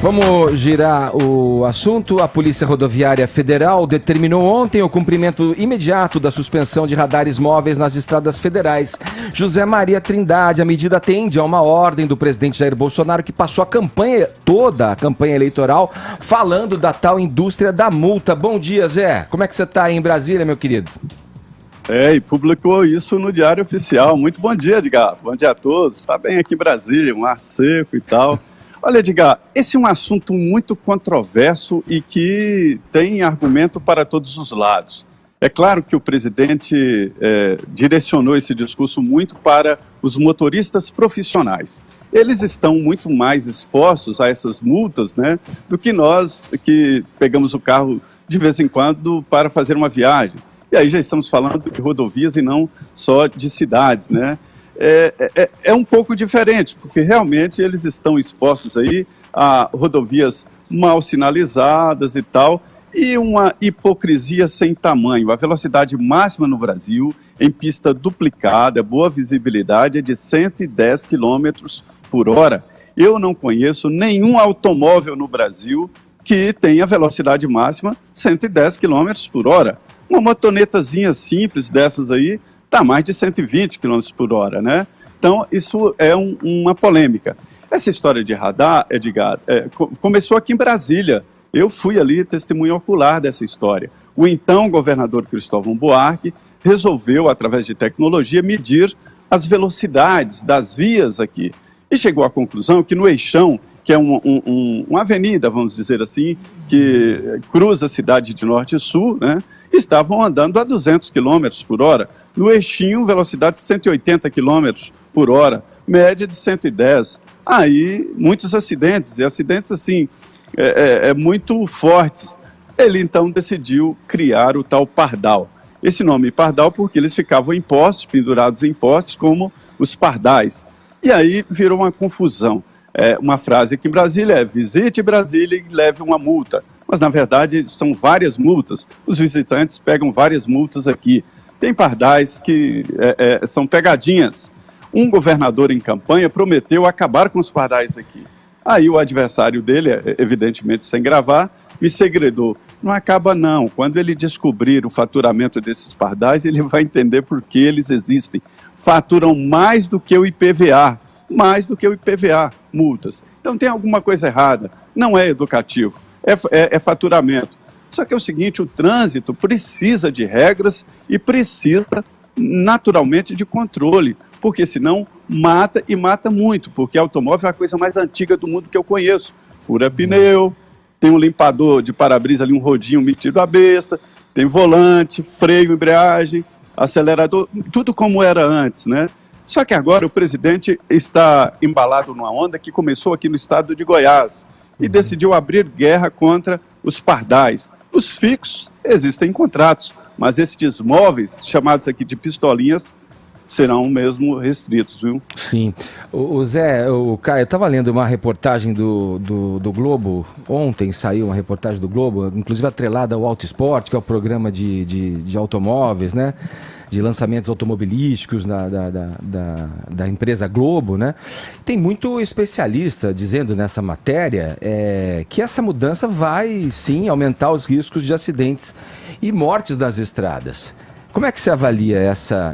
Vamos girar o assunto. A Polícia Rodoviária Federal determinou ontem o cumprimento imediato da suspensão de radares móveis nas estradas federais. José Maria Trindade, a medida atende a uma ordem do presidente Jair Bolsonaro, que passou toda a campanha eleitoral, falando da tal indústria da multa. Bom dia, Zé. Como é que você está aí em Brasília, meu querido? E publicou isso no Diário Oficial. Muito bom dia, Edgar. Bom dia a todos. Está bem aqui em Brasília, um ar seco e tal. Olha, Edgar, esse é um assunto muito controverso e que tem argumento para todos os lados. É claro que o presidente direcionou esse discurso muito para os motoristas profissionais. Eles estão muito mais expostos a essas multas, né, do que nós que pegamos o carro de vez em quando para fazer uma viagem. E aí já estamos falando de rodovias e não só de cidades, né? É um pouco diferente, porque realmente eles estão expostos aí a rodovias mal sinalizadas e tal, e uma hipocrisia sem tamanho. A velocidade máxima no Brasil, em pista duplicada, boa visibilidade, é de 110 km por hora. Eu não conheço nenhum automóvel no Brasil que tenha velocidade máxima 110 km por hora. Uma motonetazinha simples dessas aí está mais de 120 km por hora, né? Então, isso é uma polêmica. Essa história de radar, Edgar, começou aqui em Brasília. Eu fui ali testemunha ocular dessa história. O então governador Cristóvão Buarque resolveu, através de tecnologia, medir as velocidades das vias aqui. E chegou à conclusão que no Eixão, que é uma avenida, vamos dizer assim, que cruza a cidade de norte e sul, né, estavam andando a 200 km por hora. No Eixinho, velocidade de 180 km por hora, média de 110. Aí, muitos acidentes, e acidentes assim, muito fortes. Ele então decidiu criar o tal pardal. Esse nome pardal porque eles ficavam em postes, pendurados em postes, como os pardais. E aí virou uma confusão. Uma frase aqui em Brasília é: visite Brasília e leve uma multa. Mas, na verdade, são várias multas. Os visitantes pegam várias multas aqui. Tem pardais que são pegadinhas. Um governador em campanha prometeu acabar com os pardais aqui. Aí o adversário dele, evidentemente sem gravar, me segredou. Não acaba não. Quando ele descobrir o faturamento desses pardais, ele vai entender por que eles existem. Faturam mais do que o IPVA. Mais do que o IPVA, multas. Então tem alguma coisa errada. Não é educativo. É faturamento. Só que é o seguinte, o trânsito precisa de regras e precisa, naturalmente, de controle, porque senão mata e mata muito, porque automóvel é a coisa mais antiga do mundo que eu conheço. Fura pneu, tem um limpador de para-brisa ali, um rodinho metido à besta, tem volante, freio, embreagem, acelerador, tudo como era antes, né? Só que agora o presidente está embalado numa onda que começou aqui no estado de Goiás e decidiu abrir guerra contra os pardais. Os fixos existem contratos, mas esses móveis, chamados aqui de pistolinhas, serão mesmo restritos, viu? Sim. O Zé, o Caio, eu estava lendo uma reportagem do Globo, ontem saiu uma reportagem do Globo, inclusive atrelada ao Auto Esporte, que é o programa de automóveis, né? De lançamentos automobilísticos da empresa Globo, né? Tem muito especialista dizendo nessa matéria que essa mudança vai, sim, aumentar os riscos de acidentes e mortes nas estradas. Como é que você avalia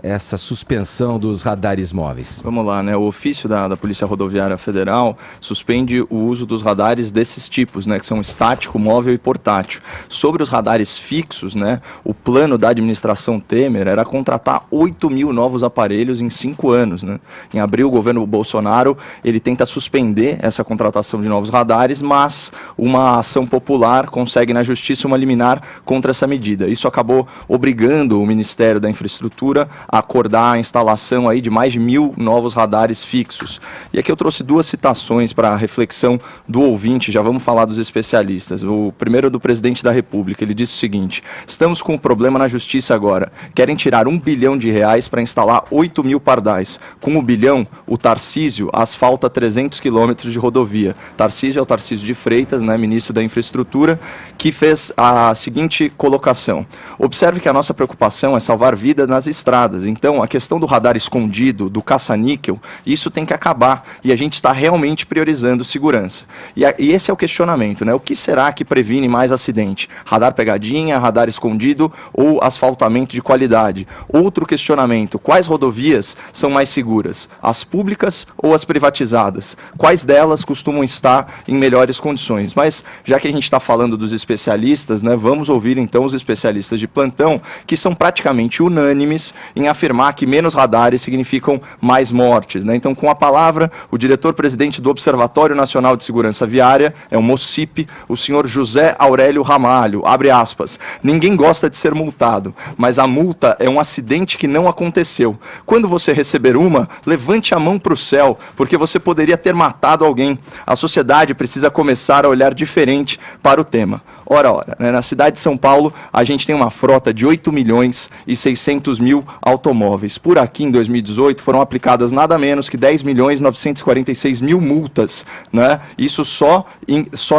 essa suspensão dos radares móveis? Vamos lá, né? O ofício da Polícia Rodoviária Federal suspende o uso dos radares desses tipos, né? Que são estático, móvel e portátil. Sobre os radares fixos, né? O plano da administração Temer era contratar 8 mil novos aparelhos em 5 anos, né? Em abril, o governo Bolsonaro, ele tenta suspender essa contratação de novos radares, mas uma ação popular consegue na justiça uma liminar contra essa medida. Isso acabou obrigando o Ministério da Infraestrutura a acordar a instalação aí de mais de 1.000 novos radares fixos. E aqui eu trouxe 2 citações para a reflexão do ouvinte, já vamos falar dos especialistas. O primeiro é do presidente da República, ele disse o seguinte: estamos com um problema na justiça agora, querem tirar R$1 bilhão para instalar 8 mil pardais. Com o bilhão, o Tarcísio asfalta 300 quilômetros de rodovia. Tarcísio é o Tarcísio de Freitas, né, ministro da Infraestrutura, que fez a seguinte colocação: observe que a nossa preocupação é salvar vida nas estradas. Então, a questão do radar escondido, do caça-níquel, isso tem que acabar. E a gente está realmente priorizando segurança. E esse é o questionamento, né? O que será que previne mais acidente? Radar pegadinha, radar escondido ou asfaltamento de qualidade? Outro questionamento, quais rodovias são mais seguras? As públicas ou as privatizadas? Quais delas costumam estar em melhores condições? Mas, já que a gente está falando dos especialistas, né, vamos ouvir então os especialistas de plantão, que são praticamente unânimes em afirmar que menos radares significam mais mortes, né? Então, com a palavra, o diretor-presidente do Observatório Nacional de Segurança Viária, é o MOCIP, o senhor José Aurélio Ramalho, abre aspas, ninguém gosta de ser multado, mas a multa é um acidente que não aconteceu. Quando você receber uma, levante a mão para o céu, porque você poderia ter matado alguém. A sociedade precisa começar a olhar diferente para o tema. Ora, né? Na cidade de São Paulo, a gente tem uma frota de 8 milhões e 600 mil automóveis. Por aqui, em 2018, foram aplicadas nada menos que 10 milhões e 946 mil multas, né? Isso só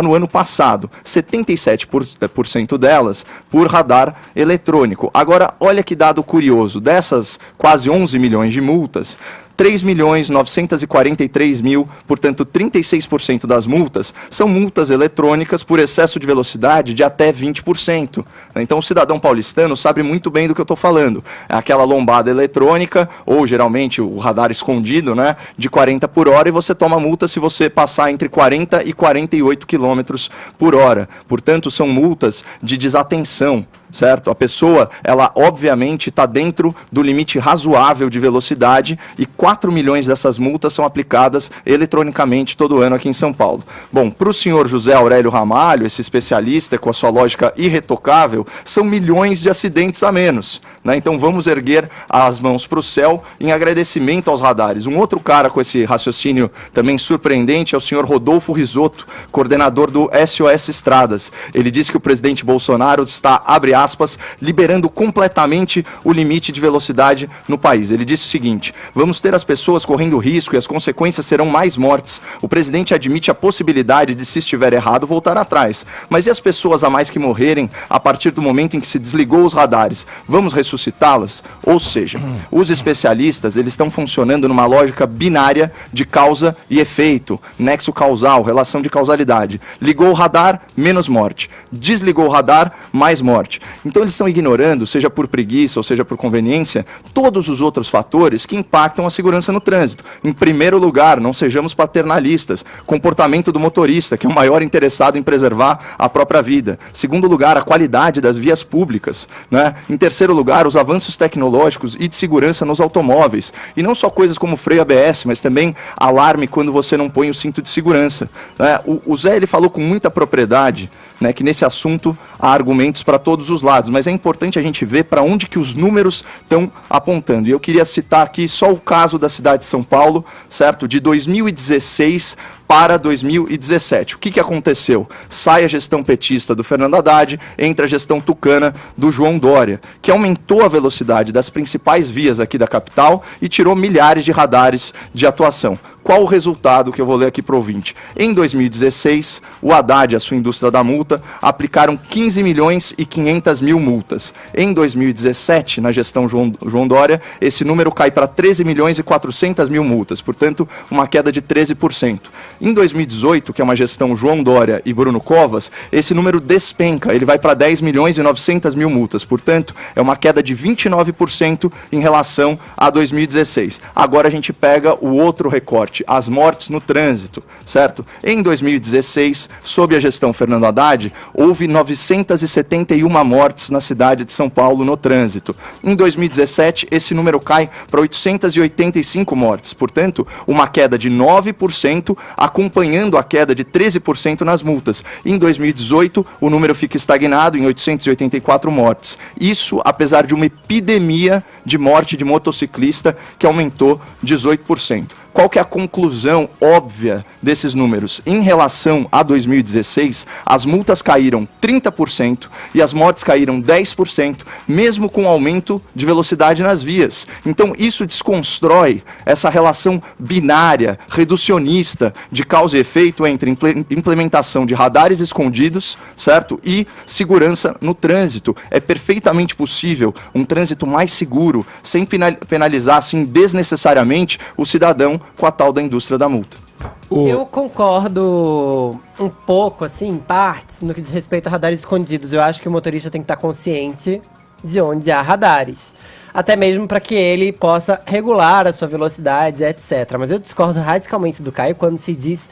no ano passado. 77% delas por radar eletrônico. Agora, olha que dado curioso. Dessas quase 11 milhões de multas, 3.943.000, portanto 36% das multas, são multas eletrônicas por excesso de velocidade de até 20%. Então o cidadão paulistano sabe muito bem do que eu estou falando. É aquela lombada eletrônica, ou geralmente o radar escondido, né, de 40 por hora, e você toma multa se você passar entre 40 e 48 km por hora. Portanto, são multas de desatenção. Certo? A pessoa, ela obviamente está dentro do limite razoável de velocidade e 4 milhões dessas multas são aplicadas eletronicamente todo ano aqui em São Paulo. Bom, para o senhor José Aurélio Ramalho, esse especialista com a sua lógica irretocável, são milhões de acidentes a menos, né? Então vamos erguer as mãos para o céu em agradecimento aos radares. Um outro cara com esse raciocínio também surpreendente é o senhor Rodolfo Risotto, coordenador do SOS Estradas. Ele disse que o presidente Bolsonaro está, abre aspas, liberando completamente o limite de velocidade no país. Ele disse o seguinte: vamos ter as pessoas correndo risco e as consequências serão mais mortes. O presidente admite a possibilidade de, se estiver errado, voltar atrás. Mas e as pessoas a mais que morrerem a partir do momento em que se desligou os radares? Vamos ressuscitá-las? Ou seja, os especialistas, eles estão funcionando numa lógica binária de causa e efeito, nexo causal, relação de causalidade. Ligou o radar, menos morte. Desligou o radar, mais morte. Então eles estão ignorando, seja por preguiça ou seja por conveniência, todos os outros fatores que impactam a segurança no trânsito. Em primeiro lugar, não sejamos paternalistas, comportamento do motorista, que é o maior interessado em preservar a própria vida. Segundo lugar, a qualidade das vias públicas, né? Em terceiro lugar, os avanços tecnológicos e de segurança nos automóveis. E não só coisas como freio ABS, mas também alarme quando você não põe o cinto de segurança, né? O Zé, ele falou com muita propriedade, né, que nesse assunto há argumentos para todos os lados, mas é importante a gente ver para onde que os números estão apontando. E eu queria citar aqui só o caso da cidade de São Paulo, certo? De 2016 para 2017. O que aconteceu? Sai a gestão petista do Fernando Haddad, entra a gestão tucana do João Dória, que aumentou a velocidade das principais vias aqui da capital e tirou milhares de radares de atuação. Qual o resultado que eu vou ler aqui para o ouvinte? Em 2016, o Haddad e a sua indústria da multa aplicaram 15 milhões e 500 mil multas. Em 2017, na gestão João Dória, esse número cai para 13 milhões e 400 mil multas, portanto, uma queda de 13%. Em 2018, que é uma gestão João Dória e Bruno Covas, esse número despenca, ele vai para 10 milhões e 900 mil multas, portanto, é uma queda de 29% em relação a 2016. Agora a gente pega o outro recorte, as mortes no trânsito, certo? Em 2016, sob a gestão Fernando Haddad, houve 971 mortes na cidade de São Paulo no trânsito. Em 2017, esse número cai para 885 mortes, portanto, uma queda de 9%, acompanhando a queda de 13% nas multas. Em 2018, o número fica estagnado em 884 mortes. Isso apesar de uma epidemia de morte de motociclista que aumentou 18%. Qual que é a conclusão óbvia desses números? Em relação a 2016, as multas caíram 30% e as mortes caíram 10%, mesmo com aumento de velocidade nas vias. Então, isso desconstrói essa relação binária, reducionista, de causa e efeito entre implementação de radares escondidos, certo? E segurança no trânsito. É perfeitamente possível um trânsito mais seguro, sem penalizar, assim, desnecessariamente o cidadão com a tal da indústria da multa. Eu concordo um pouco, assim, em partes, no que diz respeito a radares escondidos. Eu acho que o motorista tem que estar consciente de onde há radares. Até mesmo para que ele possa regular a sua velocidade, etc. Mas eu discordo radicalmente do Caio quando se diz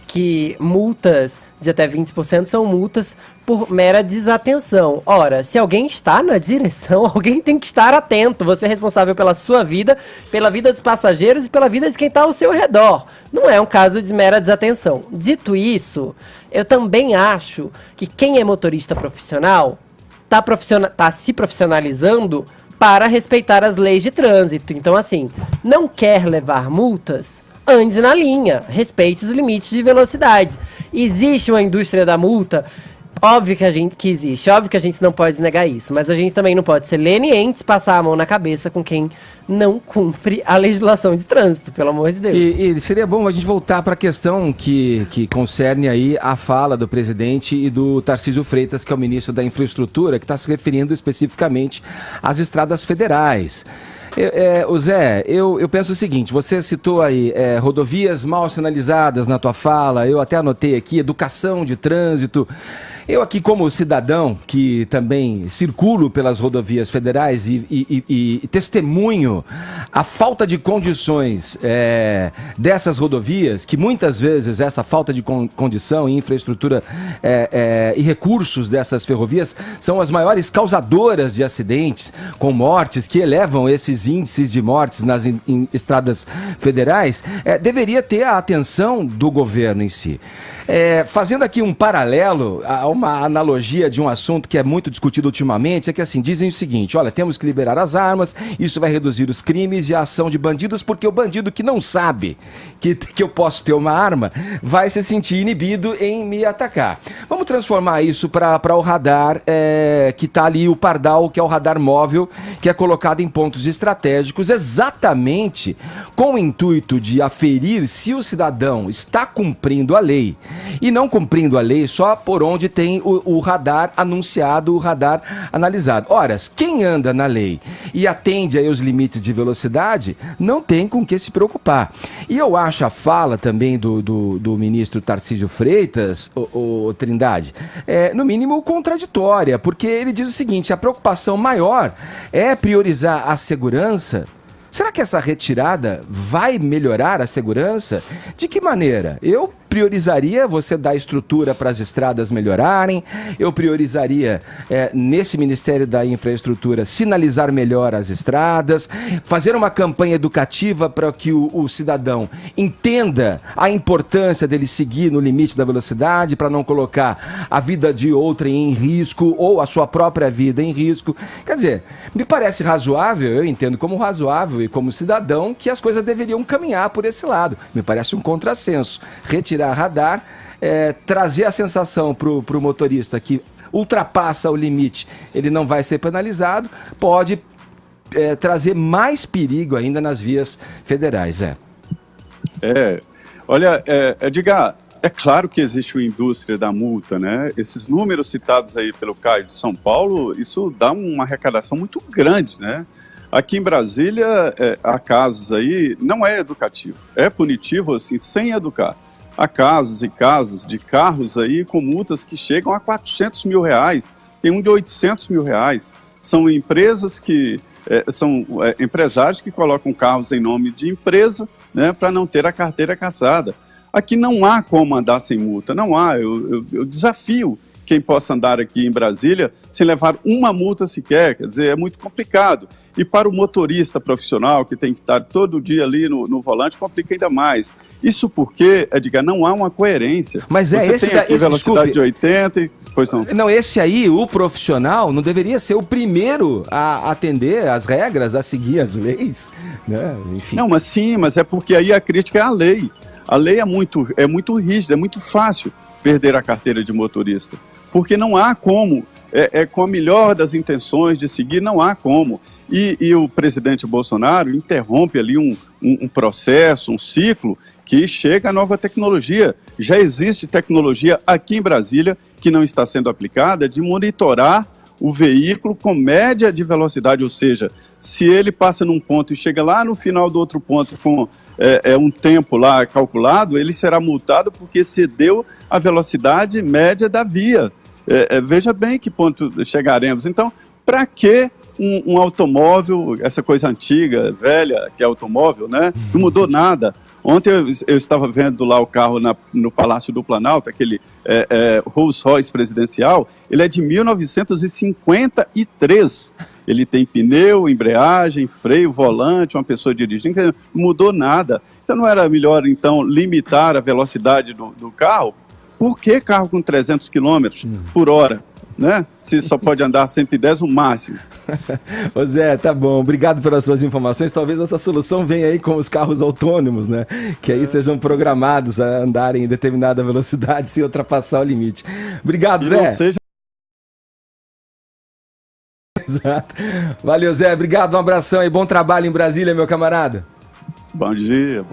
que multas de até 20% são multas por mera desatenção. Ora, se alguém está na direção, alguém tem que estar atento. Você é responsável pela sua vida, pela vida dos passageiros e pela vida de quem está ao seu redor. Não é um caso de mera desatenção. Dito isso, eu também acho que quem é motorista profissional está se profissionalizando para respeitar as leis de trânsito. Então, assim, não quer levar multas? Ande na linha, respeite os limites de velocidade. Existe uma indústria da multa? Óbvio que existe, óbvio que a gente não pode negar isso, mas a gente também não pode ser lenientes, passar a mão na cabeça com quem não cumpre a legislação de trânsito, pelo amor de Deus. E seria bom a gente voltar para a questão que concerne aí a fala do presidente e do Tarcísio Freitas, que é o ministro da Infraestrutura, que está se referindo especificamente às estradas federais. Zé, eu penso o seguinte, você citou aí rodovias mal sinalizadas na tua fala, eu até anotei aqui, educação de trânsito. Eu aqui como cidadão que também circulo pelas rodovias federais e testemunho a falta de condições dessas rodovias, que muitas vezes essa falta de condição e infraestrutura e recursos dessas ferrovias são as maiores causadoras de acidentes com mortes, que elevam esses índices de mortes nas estradas federais, deveria ter a atenção do governo em si. Fazendo aqui um paralelo a uma analogia de um assunto que é muito discutido ultimamente, é que assim, dizem o seguinte, olha, temos que liberar as armas, isso vai reduzir os crimes e a ação de bandidos, porque o bandido que não sabe que eu posso ter uma arma, vai se sentir inibido em me atacar. Vamos transformar isso para o radar, que está ali, o Pardal, que é o radar móvel, que é colocado em pontos estratégicos, exatamente com o intuito de aferir se o cidadão está cumprindo a lei. E não cumprindo a lei só por onde tem o radar anunciado, o radar analisado. Ora, quem anda na lei e atende aí os limites de velocidade, não tem com que se preocupar. E eu acho a fala também do ministro Tarcísio Freitas, o Trindade, no mínimo contraditória, porque ele diz o seguinte, a preocupação maior é priorizar a segurança. Será que essa retirada vai melhorar a segurança? De que maneira? Eu priorizaria você dar estrutura para as estradas melhorarem, eu priorizaria nesse Ministério da Infraestrutura sinalizar melhor as estradas, fazer uma campanha educativa para que o cidadão entenda a importância dele seguir no limite da velocidade para não colocar a vida de outrem em risco ou a sua própria vida em risco. Quer dizer, me parece razoável, eu entendo como razoável e como cidadão que as coisas deveriam caminhar por esse lado. Me parece um contrassenso. Retirar radar, trazer a sensação para o motorista que ultrapassa o limite, ele não vai ser penalizado, pode trazer mais perigo ainda nas vias federais. Olha, Edgar, é claro que existe uma indústria da multa, né? Esses números citados aí pelo Caio de São Paulo, isso dá uma arrecadação muito grande, né? Aqui em Brasília, há casos aí, não é educativo, é punitivo, assim, sem educar. Há casos e casos de carros aí com multas que chegam a R$400 mil, tem um de R$800 mil. São empresas que, empresários que colocam carros em nome de empresa, né, para não ter a carteira cassada. Aqui não há como andar sem multa, não há. Eu desafio quem possa andar aqui em Brasília sem levar uma multa sequer, quer dizer, é muito complicado. E para o motorista profissional, que tem que estar todo dia ali no volante, complica ainda mais. Isso porque, Edgar, não há uma coerência. Mas Você esse tem aqui velocidade de 80 e... Pois não. Não, esse aí, o profissional, não deveria ser o primeiro a atender as regras, a seguir as leis, né? Enfim. Não, mas é porque aí a crítica é a lei. A lei é muito rígida, é muito fácil perder a carteira de motorista. Porque não há como, com a melhor das intenções de seguir, não há como. E o presidente Bolsonaro interrompe ali um processo, um ciclo, que chega a nova tecnologia. Já existe tecnologia aqui em Brasília, que não está sendo aplicada, de monitorar o veículo com média de velocidade, ou seja, se ele passa num ponto e chega lá no final do outro ponto com um tempo lá calculado, ele será multado porque excedeu a velocidade média da via. Veja bem que ponto chegaremos. Então, para que um automóvel, essa coisa antiga, velha, que é automóvel, né? Não mudou nada. Ontem eu estava vendo lá o carro no Palácio do Planalto, aquele Rolls Royce presidencial, ele é de 1953. Ele tem pneu, embreagem, freio, volante, uma pessoa dirigindo, não mudou nada. Então não era melhor, então, limitar a velocidade do carro? Por que carro com 300 km por hora? Né? Se só pode andar 110 no máximo. Ô Zé, tá bom, obrigado pelas suas informações. Talvez essa solução venha aí com os carros autônomos, né? Que aí sejam programados a andarem em determinada velocidade sem ultrapassar o limite. Obrigado, Zé. Não seja... Exato. Valeu, Zé, obrigado, um abração e bom trabalho em Brasília, meu camarada. Bom dia.